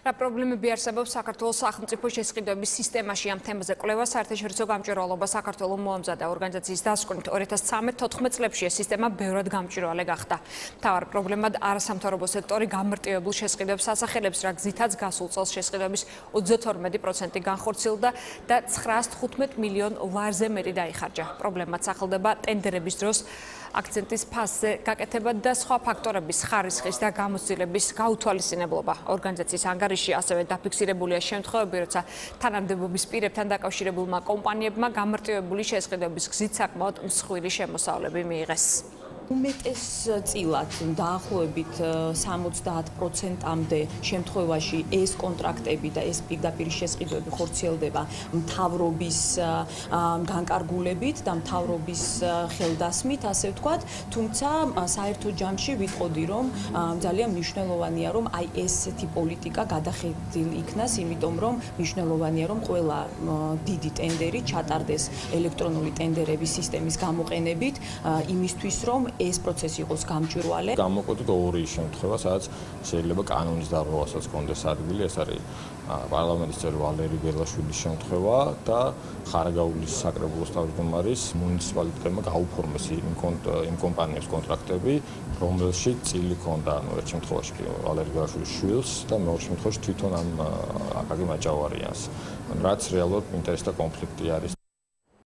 რა პრობლემები არსებობს საქართველოს სახელმწიფო შესყიდვების სისტემაში ამ თემაზე კვლევა საერთაშორისო გამჭვირვალობა საქართველოს მოამზადა ორგანიზაციის დასკვნით 2013-14 წლებში ეს სისტემა ბევრად გამჭვირვალე გახდა. მთავარ პრობლემად არასამთავრობო სექტორი გამარტივებულ შესყიდვებს ასახელებს, რა გზითაც გასულ წელს შესყიდვების 32% განხორციელდა და 915 მილიონ ლარზე მეტი დაიხარჯა. პრობლემად სახელდება ტენდერების დროს აქცენტის ფასზე გაკეთება და სხვა ფაქტორების ხარისხის და გამოცდილების გაუთვალისწინებლობა. ორგანიზაციის ანგარიში ასევე დაფიქსირებულია შემთხვევები, როცა თანამდებობის პირებთან დაკავშირებულმა კომპანიებმა გამარტივებული შესყიდვების გზით საკმაოდ მსხვილი შემოსავლები მიიღეს. უმეტესწილად დაახლოებით 70%-მდე შემთხვევაში ეს კონტრაქტები და ეს პირდაპირ შესყიდვები ხორციელდება მთავრობის განკარგულებით და მთავრობის ხელდასმით, ასე ვთქვათ, თუმცა საერთო ჯამში ვიტყოდი, რომ ძალიან მნიშვნელოვანია, რომ აი ესეთი პოლიტიკა გადახედილი იქნას, იმიტომ რომ მნიშვნელოვანია, რომ ყველა დიდი ტენდერი ჩატარდეს ელექტრონული ტენდერების სისტემის გამოყენებით, იმისთვის, რომ ეს პროცესი იყოს გამჭვირვალე. Გამოყვეთ ორი შემთხვევა, სადაც შეიძლება კანონის დარღვევასაც კონდეს ადგილი, ეს არის პარლამენტის წევრი ვალერი ბელაშვილის შემთხვევა და ხარაგაულის საკრებულოს თავმჯდომარის მუნიციპალიტეტმა გაუფორმეს იმ კომპანიებს კონტრაქტები, რომელშიც წილი ჰქონდა, ერთ შემთხვევაში ვალერი ბელაშვილის შვილს და მეორე შემთხვევაში თვითონ ამ აკაკი მაჭავარიანს, რაც რეალურად ინტერესთა კონფლიქტი არის.